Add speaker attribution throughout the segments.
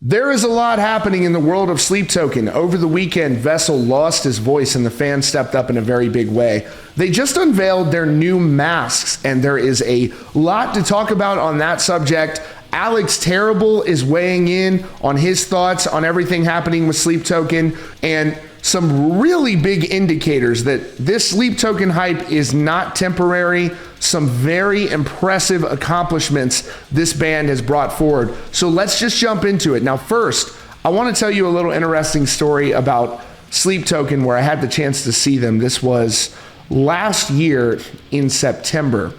Speaker 1: There is a lot happening in the world of Sleep Token. Over the weekend, Vessel lost his voice and the fans stepped up in a very big way. They just unveiled their new masks, and there is a lot to talk about on that subject. Alex Terrible is weighing in on his thoughts on everything happening with Sleep Token and some really big indicators that this Sleep Token hype is not temporary. Some very impressive accomplishments this band has brought forward. So let's just jump into it. Now, first, I want to tell you a little interesting story about Sleep Token where I had the chance to see them. This was last year in September.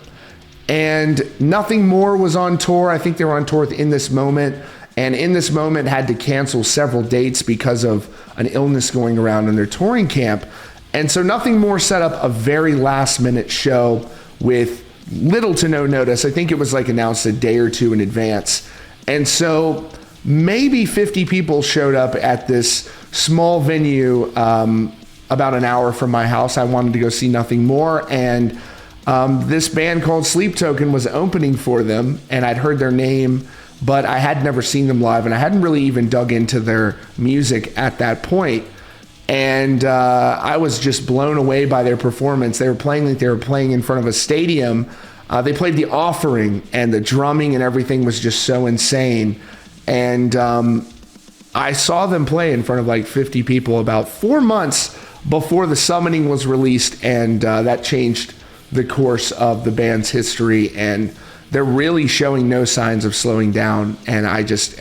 Speaker 1: And Nothing More was on tour. I think they were on tour with In This Moment. And In This Moment had to cancel several dates because of an illness going around in their touring camp. And so Nothing More set up a very last minute show with little to no notice. I think it was like announced a day or two in advance. And so maybe 50 people showed up at this small venue about an hour from my house. I wanted to go see Nothing More. And this band called Sleep Token was opening for them. And I'd heard their name, but I had never seen them live. And I hadn't really even dug into their music at that point. And I was just blown away by their performance. They were playing like they were playing in front of a stadium. They played The Offering, and the drumming and everything was just so insane. And I saw them play in front of like 50 people about 4 months before The Summoning was released, and that changed the course of the band's history. And they're really showing no signs of slowing down. And I just,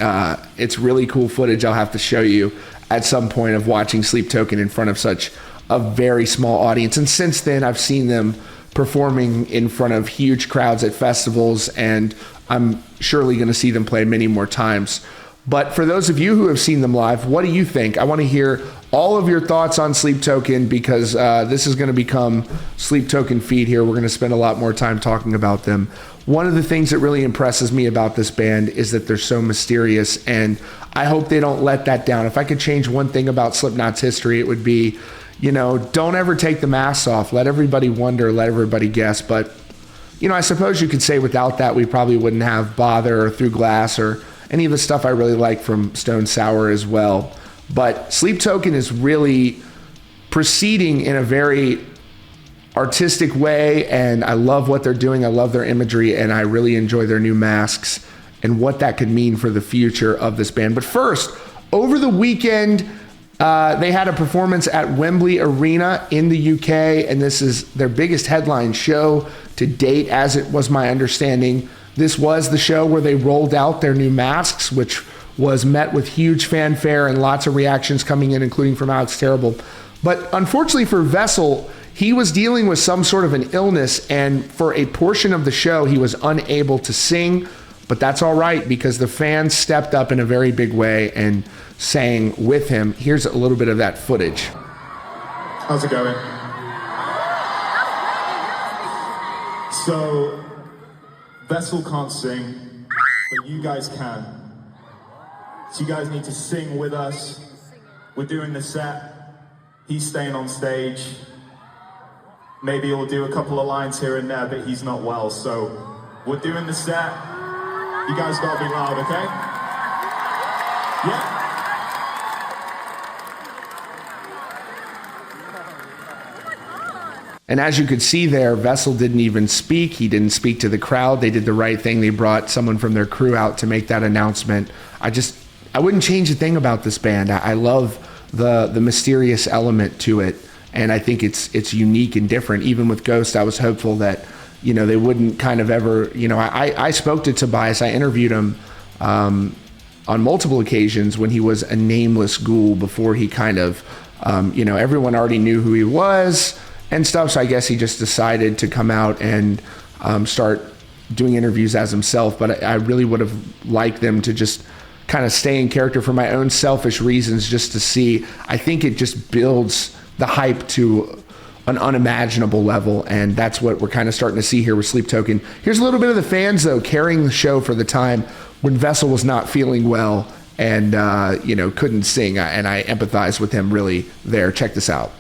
Speaker 1: it's really cool footage I'll have to show you at some point of watching Sleep Token in front of such a very small audience. And since then, I've seen them performing in front of huge crowds at festivals, and I'm surely going to see them play many more times. But for those of you who have seen them live, what do you think? I want to hear all of your thoughts on Sleep Token, because this is going to become Sleep Token feed here. We're going to spend a lot more time talking about them. One of the things that really impresses me about this band is that they're so mysterious, and I hope they don't let that down. If I could change one thing about Slipknot's history, it would be, don't ever take the masks off. Let everybody wonder, let everybody guess. But, I suppose you could say without that, we probably wouldn't have Bother or Through Glass or any of the stuff I really like from Stone Sour as well. But Sleep Token is really proceeding in a very artistic way, and I love what they're doing. I love their imagery, and I really enjoy their new masks and what that could mean for the future of this band. But first, over the weekend, they had a performance at Wembley Arena in the UK, and this is their biggest headline show to date, as it was my understanding. This was the show where they rolled out their new masks, which was met with huge fanfare and lots of reactions coming in, including from Alex Terrible. But unfortunately for Vessel, he was dealing with some sort of an illness, and for a portion of the show, he was unable to sing. But that's all right, because the fans stepped up in a very big way and sang with him. Here's a little bit of that footage.
Speaker 2: How's it going? So, Vessel can't sing, but you guys can. So you guys need to sing with us. We're doing the set. He's staying on stage. Maybe he'll do a couple of lines here and there, but he's not well. So we're doing the set. You guys gotta be loud, okay? Yeah.
Speaker 1: And as you could see there, Vessel didn't even speak. He didn't speak to the crowd. They did the right thing. They brought someone from their crew out to make that announcement. I wouldn't change a thing about this band. I love the mysterious element to it, and I think it's unique and different. Even with Ghost, I was hopeful that they wouldn't kind of ever. I spoke to Tobias. I interviewed him on multiple occasions when he was a nameless ghoul before he kind of everyone already knew who he was and stuff. So I guess he just decided to come out and start doing interviews as himself. But I really would have liked them to just kind of stay in character for my own selfish reasons, just to see. I think it just builds the hype to an unimaginable level, and that's what we're kind of starting to see here with Sleep Token. Here's a little bit of the fans, though, carrying the show for the time when Vessel was not feeling well and couldn't sing, and I empathize with him really there. Check this out.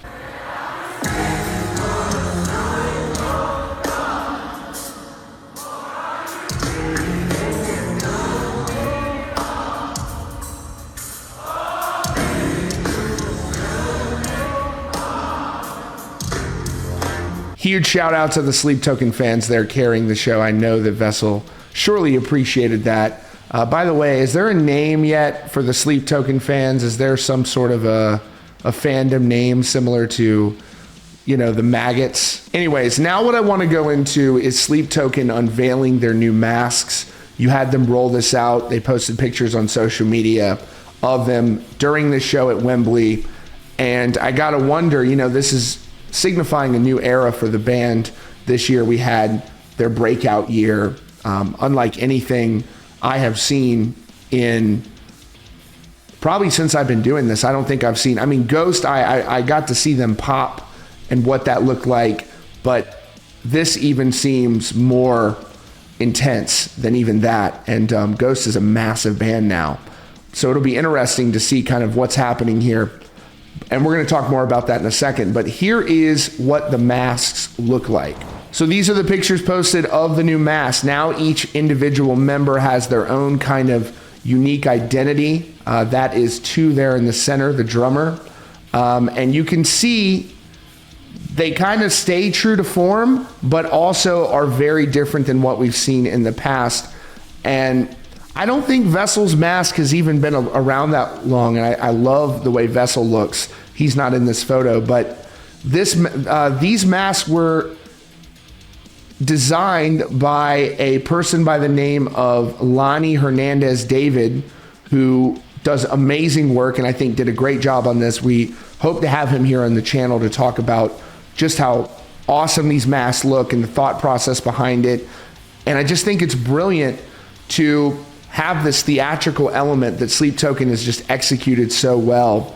Speaker 1: huge shout out to the Sleep Token fans there carrying the show. I know that Vessel surely appreciated that. By the way, is there a name yet for the Sleep Token fans? Is there some sort of a fandom name similar to, the maggots? Anyways, now what I want to go into is Sleep Token unveiling their new masks. You had them roll this out. They posted pictures on social media of them during the show at Wembley. And I got to wonder, this is signifying a new era for the band. This year we had their breakout year, unlike anything I have seen in probably since I've been doing this. I don't think I've seen, Ghost, I got to see them pop and what that looked like, but this even seems more intense than even that. And Ghost is a massive band now. So it'll be interesting to see kind of what's happening here. And we're going to talk more about that in a second. But here is what the masks look like. So these are the pictures posted of the new masks. Now each individual member has their own kind of unique identity. That is two there in the center, the drummer. And you can see they kind of stay true to form, but also are very different than what we've seen in the past. And I don't think Vessel's mask has even been around that long, and I love the way Vessel looks. He's not in this photo, but these masks were designed by a person by the name of Lonnie Hernandez David, who does amazing work and I think did a great job on this. We hope to have him here on the channel to talk about just how awesome these masks look and the thought process behind it. And I just think it's brilliant to have this theatrical element that Sleep Token has just executed so well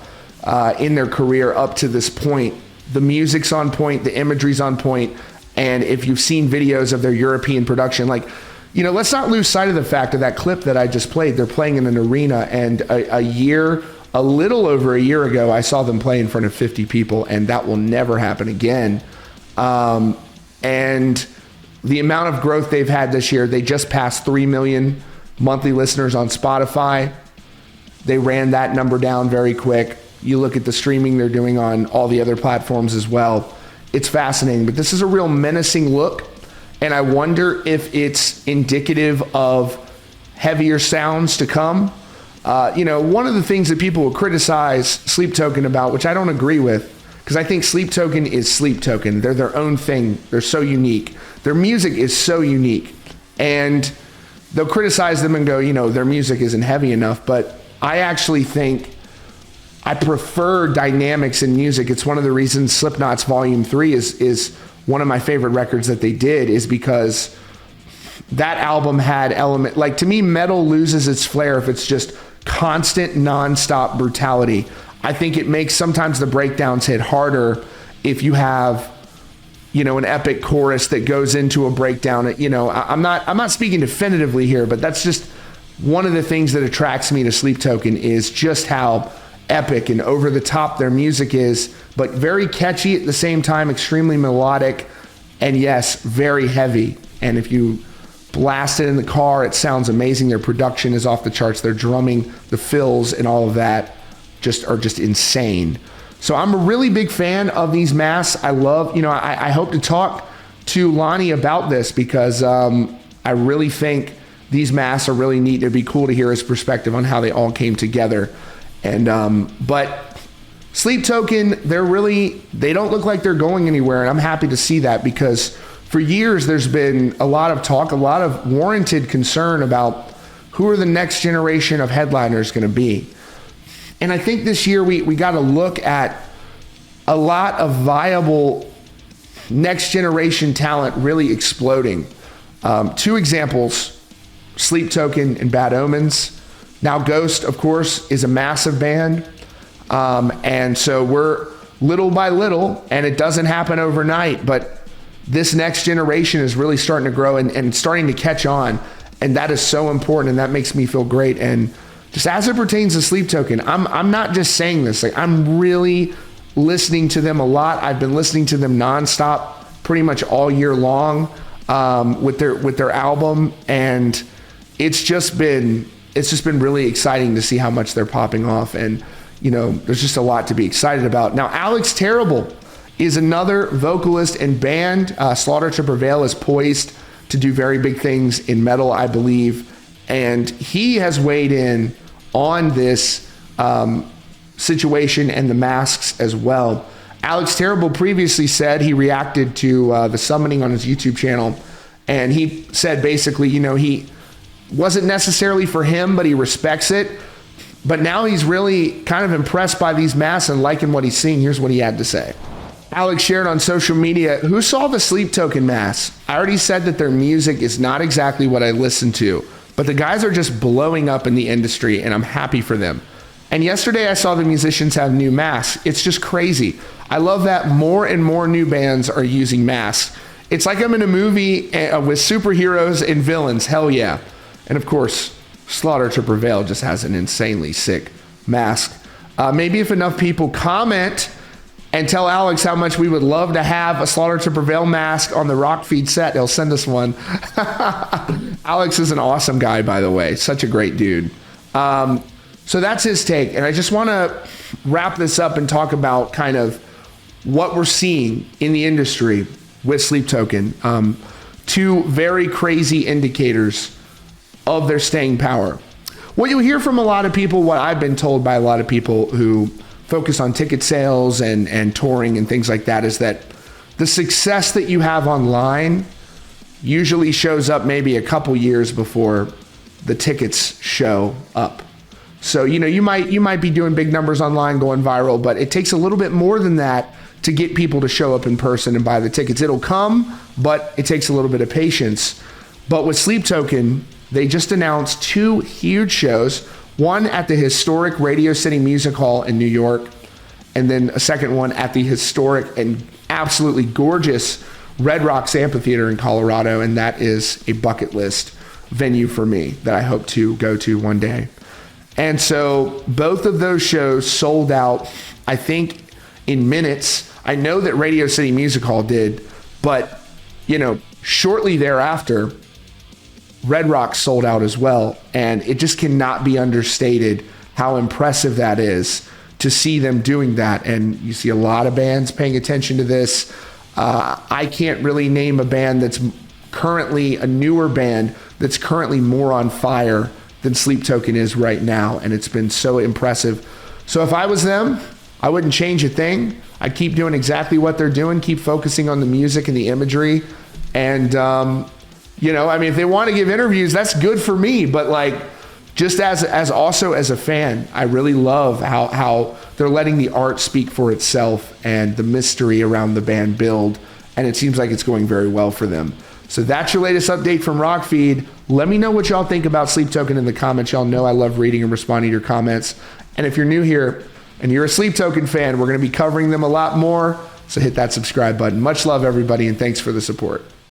Speaker 1: in their career up to this point. The music's on point, the imagery's on point, and if you've seen videos of their European production, let's not lose sight of the fact of that clip that I just played. They're playing in an arena, and a little over a year ago, I saw them play in front of 50 people, and that will never happen again. And the amount of growth they've had this year, they just passed 3 million monthly listeners on Spotify. They ran that number down very quick. You look at the streaming they're doing on all the other platforms as well. It's fascinating, but this is a real menacing look, and I wonder if it's indicative of heavier sounds to come. One of the things that people will criticize Sleep Token about, which I don't agree with, because I think Sleep Token is Sleep Token. They're their own thing. They're so unique. Their music is so unique, and they'll criticize them and go, their music isn't heavy enough, but I actually think I prefer dynamics in music. It's one of the reasons Slipknot's Volume 3 is one of my favorite records that they did, is because that album had to me, metal loses its flair if it's just constant, nonstop brutality. I think it makes sometimes the breakdowns hit harder if you have an epic chorus that goes into a breakdown. I'm not speaking definitively here, but that's just one of the things that attracts me to Sleep Token, is just how epic and over the top their music is, but very catchy at the same time, extremely melodic, and yes, very heavy. And if you blast it in the car, it sounds amazing. Their production is off the charts. Their drumming, the fills, and all of that are just insane. So I'm a really big fan of these masks. I love, I hope to talk to Lonnie about this, because I really think these masks are really neat. It'd be cool to hear his perspective on how they all came together. And but Sleep Token, they don't look like they're going anywhere, and I'm happy to see that, because for years there's been a lot of talk, a lot of warranted concern about who are the next generation of headliners going to be. And I think this year we got to look at a lot of viable next generation talent really exploding. Two examples, Sleep Token and Bad Omens. Now Ghost, of course, is a massive band. And so we're little by little, and it doesn't happen overnight, but this next generation is really starting to grow and starting to catch on. And that is so important, and that makes me feel great. And just as it pertains to Sleep Token, I'm not just saying this, I'm really listening to them a lot. I've been listening to them nonstop pretty much all year long with their album, and it's just been really exciting to see how much they're popping off, and there's just a lot to be excited about. Now, Alex Terrible is another vocalist and band. Slaughter to Prevail is poised to do very big things in metal, I believe. And he has weighed in on this situation and the masks as well. Alex Terrible previously said he reacted to the summoning on his YouTube channel, and he said basically, he wasn't necessarily for him, but he respects it. But now he's really kind of impressed by these masks and liking what he's seeing. Here's what he had to say. Alex shared on social media, who saw the Sleep Token masks? I already said that their music is not exactly what I listen to, but the guys are just blowing up in the industry, and I'm happy for them. And yesterday I saw the musicians have new masks. It's just crazy. I love that more and more new bands are using masks. It's like I'm in a movie with superheroes and villains. Hell yeah. And of course, Slaughter to Prevail just has an insanely sick mask. Maybe if enough people comment and tell Alex how much we would love to have a Slaughter to Prevail mask on the Rock Feed set, he'll send us one. Alex is an awesome guy, by the way. Such a great dude. So that's his take. And I just want to wrap this up and talk about kind of what we're seeing in the industry with Sleep Token. Two very crazy indicators of their staying power. What you'll hear from a lot of people, what I've been told by a lot of people who focus on ticket sales and touring and things like that, is that the success that you have online usually shows up maybe a couple years before the tickets show up. So, you might be doing big numbers online, going viral, but it takes a little bit more than that to get people to show up in person and buy the tickets. It'll come, but it takes a little bit of patience. But with Sleep Token, they just announced two huge shows, one at the historic Radio City Music Hall in New York, and then a second one at the historic and absolutely gorgeous Red Rocks Amphitheater in Colorado, and that is a bucket list venue for me that I hope to go to one day. And so both of those shows sold out, I think, in minutes. I know that Radio City Music Hall did, but, shortly thereafter, Red Rocks sold out as well. And it just cannot be understated how impressive that is to see them doing that. And you see a lot of bands paying attention to this. I can't really name a band that's currently a newer band that's currently more on fire than Sleep Token is right now, and it's been so impressive. So if I was them, I wouldn't change a thing. I'd keep doing exactly what they're doing, keep focusing on the music and the imagery, and if they want to give interviews, that's good for me. But just as also as a fan, I really love how they're letting the art speak for itself and the mystery around the band build, and it seems like it's going very well for them. So that's your latest update from Rockfeed. Let me know what y'all think about Sleep Token in the comments. Y'all know I love reading and responding to your comments. And if you're new here and you're a Sleep Token fan, we're going to be covering them a lot more. So hit that subscribe button. Much love, everybody, and thanks for the support.